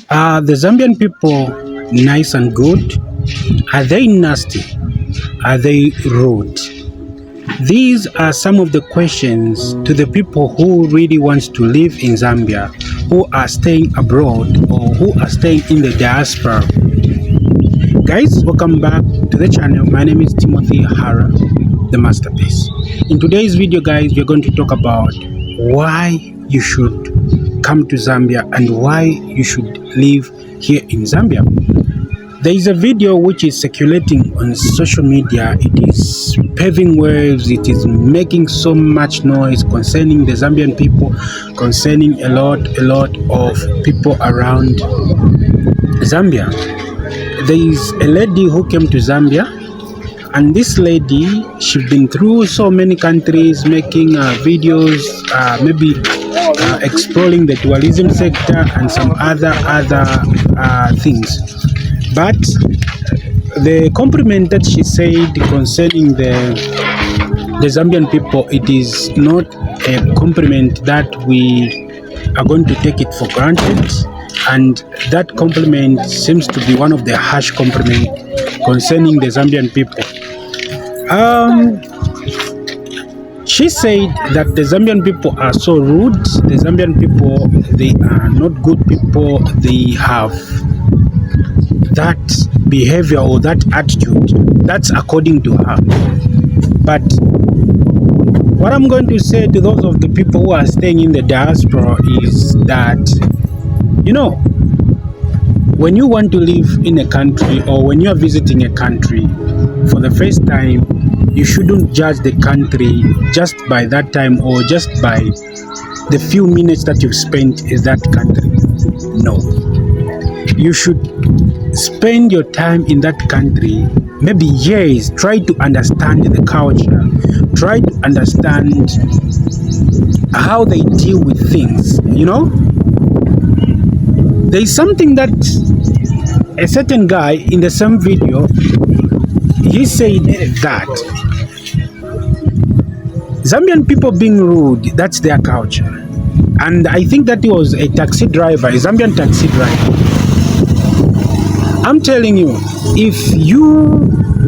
Are the Zambian people nice and good? Are they nasty? Are they rude? These are some of the questions to the people who really wants to live in Zambia, who are staying abroad or who are staying in the diaspora. Guys, welcome back to the channel. My name is Timothy Hara, the masterpiece. In today's video, guys, we're going to talk about why you should come to Zambia and why you should live here in Zambia. There is a video which is circulating on social media. It is paving waves. It is making so much noise concerning the Zambian people, concerning a lot of people around Zambia. There is a lady who came to Zambia, and this lady, she's been through so many countries, making videos, maybe exploring the tourism sector and some other things. But the compliment that she said concerning the Zambian people, it is not a compliment that we are going to take it for granted, and that compliment seems to be one of the harsh compliments concerning the Zambian people. She said that the Zambian people are so rude. The Zambian people, they are not good people. They have that behavior or that attitude. That's according to her. But what I'm going to say to those of the people who are staying in the diaspora is that, you know, when you want to live in a country or when you are visiting a country for the first time, you shouldn't judge the country just by that time or just by the few minutes that you've spent in that country. No. You should spend your time in that country, maybe years. Try to understand the culture. Try to understand how they deal with things, you know? There is something that a certain guy in the same video, he said that Zambian people being rude, that's their culture. And I think that he was a taxi driver, a Zambian taxi driver. I'm telling you, if you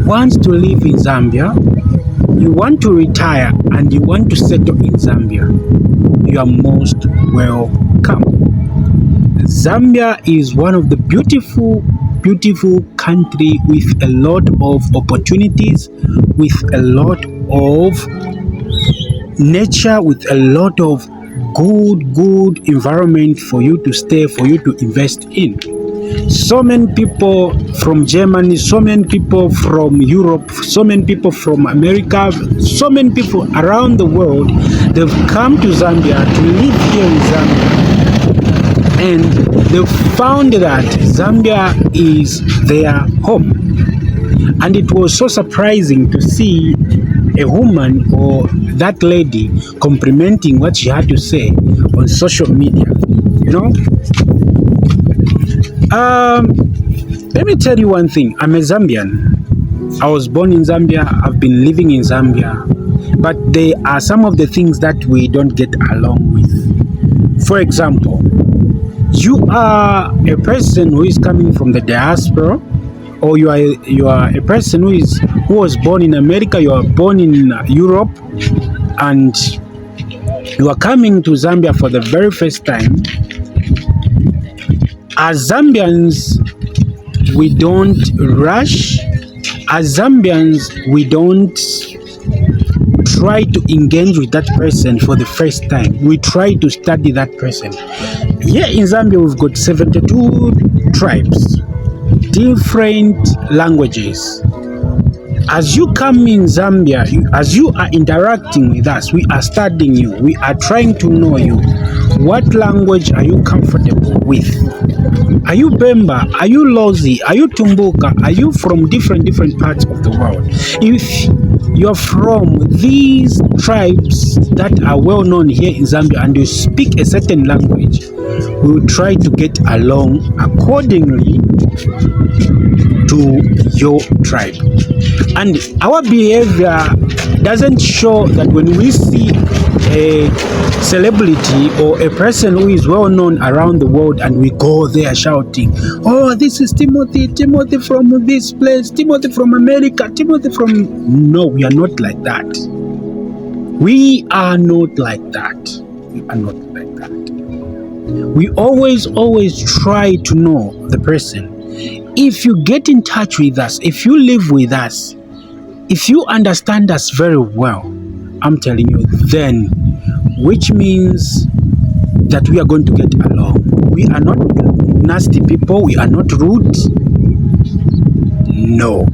want to live in Zambia, you want to retire and you want to settle in Zambia, you are most welcome. Zambia is one of the beautiful country with a lot of opportunities, with a lot of nature, with a lot of good environment for you to stay, for you to invest in. So many people from Germany, so many people from Europe, so many people from America, so many people around the world, they've come to Zambia to live here in Zambia. And they've found that Zambia is their home. And it was so surprising to see a woman or that lady complimenting what she had to say on social media, you know. Let me tell you one thing. I'm a Zambian. I was born in Zambia. I've been living in Zambia. But there are some of the things that we don't get along with. For example, you are a person who is coming from the diaspora, or you are a person who was born in America, you are born in Europe, and you are coming to Zambia for the very first time. As Zambians, we don't rush. As Zambians, we don't try to engage with that person for the first time. We try to study that person. Here in Zambia, we've got 72 tribes, different languages. As you come in Zambia, as you are interacting with us, we are studying you. We are trying to know you. What language are you comfortable with? Are you Bemba? Are you Lozi? Are you Tumbuka? Are you from different parts of the world? If you're from these tribes that are well known here in Zambia and you speak a certain language, we will try to get along accordingly to your tribe. And our behavior doesn't show that when we see a celebrity or a person who is well known around the world, and we go there shouting, oh, this is Timothy from this place, Timothy from America, Timothy from... No, we are not like that. We are not like that. We are not like that. We always try to know the person. If you get in touch with us, if you live with us, if you understand us very well, I'm telling you, then, which means that we are going to get along. We are not nasty people. We are not rude. No,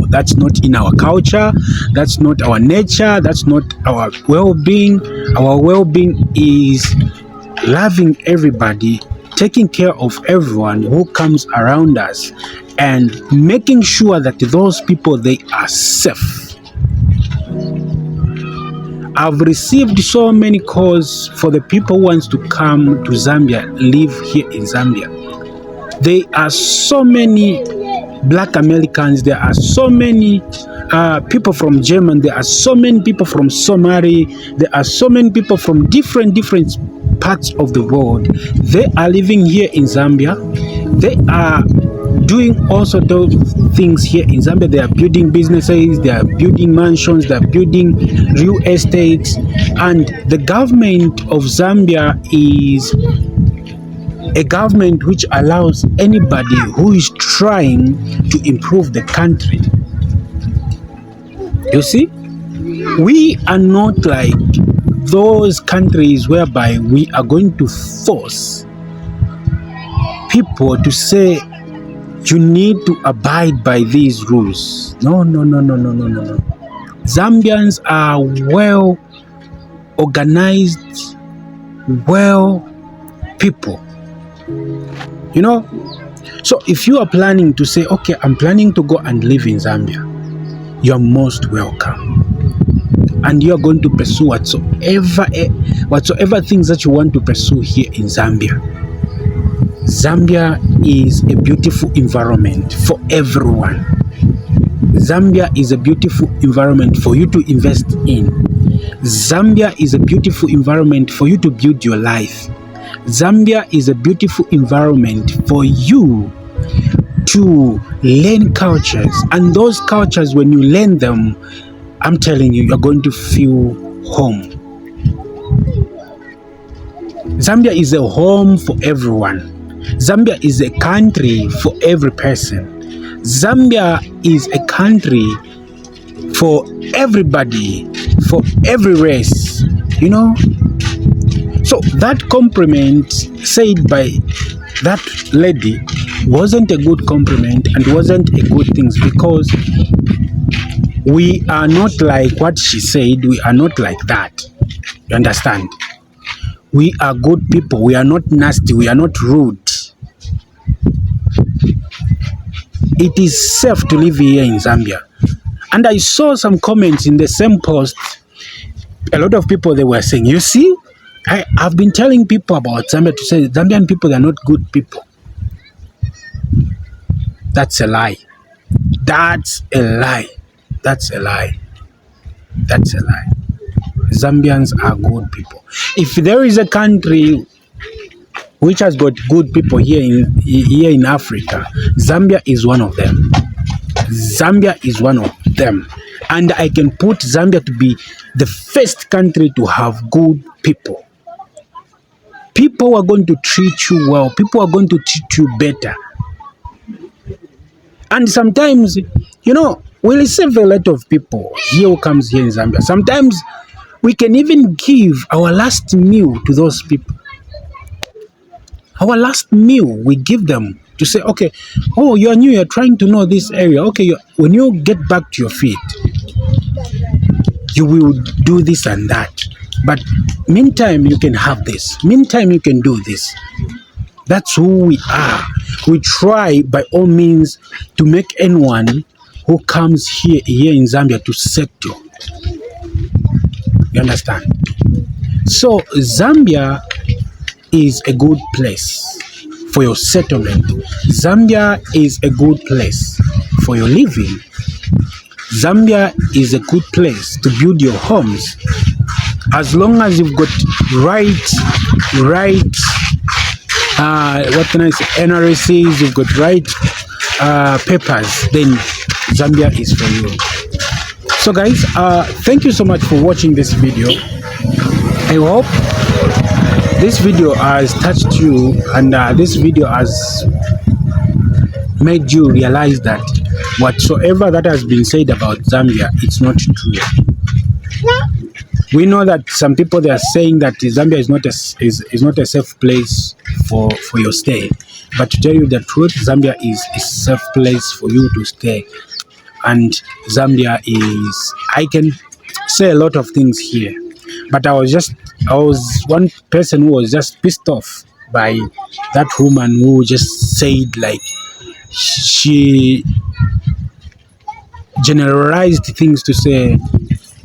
that's not in our culture. That's not our nature. That's not our well-being. Our well-being is loving everybody, taking care of everyone who comes around us, and making sure that those people, they are safe. I've received so many calls for the people who wants to come to Zambia, live here in Zambia. There are so many Black Americans, there are so many people from Germany, there are so many people from Somali, there are so many people from different parts of the world. They are living here in Zambia. They are doing also those things here in Zambia. They are building businesses, they are building mansions, they are building real estates, and the government of Zambia is a government which allows anybody who is trying to improve the country. You see, we are not like those countries whereby we are going to force people to say you need to abide by these rules. No. Zambians are well organized, well people. You know, so if you are planning to say, okay, I'm planning to go and live in Zambia, you're most welcome. And you're going to pursue whatsoever things that you want to pursue here in Zambia. Zambia is a beautiful environment for everyone. Zambia is a beautiful environment for you to invest in. Zambia is a beautiful environment for you to build your life. Zambia is a beautiful environment for you to learn cultures. And those cultures, when you learn them, I'm telling you, you're going to feel home. Zambia is a home for everyone. Zambia is a country for every person. Zambia is a country for everybody, for every race, you know. So that compliment said by that lady wasn't a good compliment and wasn't a good thing, because we are not like what she said. We are not like that. You understand? We are good people. We are not nasty. We are not rude. It is safe to live here in Zambia. And I saw some comments in the same post. A lot of people, they were saying, you see, I've been telling people about Zambia to say Zambian people, they are not good people. That's a lie. That's a lie. That's a lie. That's a lie. Zambians are good people. If there is a country which has got good people here in Africa, Zambia is one of them. Zambia is one of them. And I can put Zambia to be the first country to have good people. People are going to treat you well. People are going to treat you better. And sometimes, you know, we receive a lot of people here who comes here in Zambia. Sometimes we can even give our last meal to those people. Our last meal, we give them to say, okay, oh, you're new, you're trying to know this area. Okay, when you get back to your feet, you will do this and that. But meantime, you can have this. Meantime, you can do this. That's who we are. We try by all means to make anyone who comes here in Zambia to settle. You understand? So Zambia is a good place for your settlement. Zambia is a good place for your living. Zambia is a good place to build your homes. As long as you've got right, what can I say, NRSCs, you've got right papers, then Zambia is for you. So guys, thank you so much for watching this video. I hope this video has touched you, and this video has made you realize that whatsoever that has been said about Zambia, it's not true. We know that some people, they are saying that Zambia is not a safe place for your stay. But to tell you the truth, Zambia is a safe place for you to stay. And Zambia is, I can say a lot of things here, but I was one person who was just pissed off by that woman who just said, like, she generalized things to say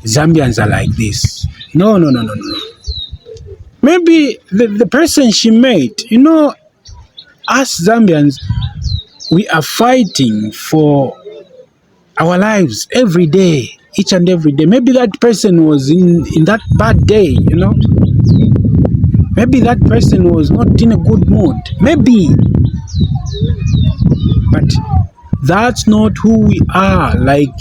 Zambians are like this. No. Maybe the person she made, you know, us Zambians, we are fighting for our lives every day, each and every day. Maybe that person was in that bad day, you know. Maybe that person was not in a good mood. Maybe. But that's not who we are. Like,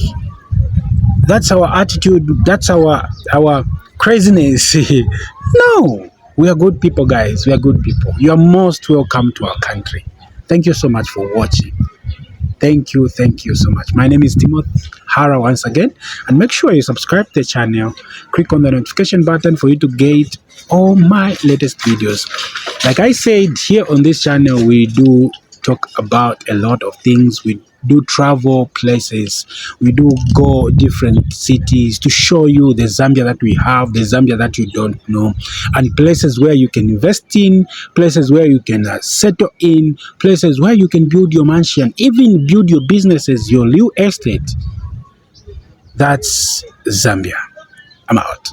that's our attitude. That's our craziness. No. We are good people, guys. We are good people. You are most welcome to our country. Thank you so much for watching. Thank you so much. My name is Timothy Hara once again, and make sure you subscribe to the channel. Click on the notification button for you to get all my latest videos. Like I said, here on this channel, we do talk about a lot of things. We do travel places, we do go different cities to show you the Zambia that we have, the Zambia that you don't know, and places where you can invest in, places where you can settle in, places where you can build your mansion, even build your businesses, your real estate. That's Zambia. I'm out.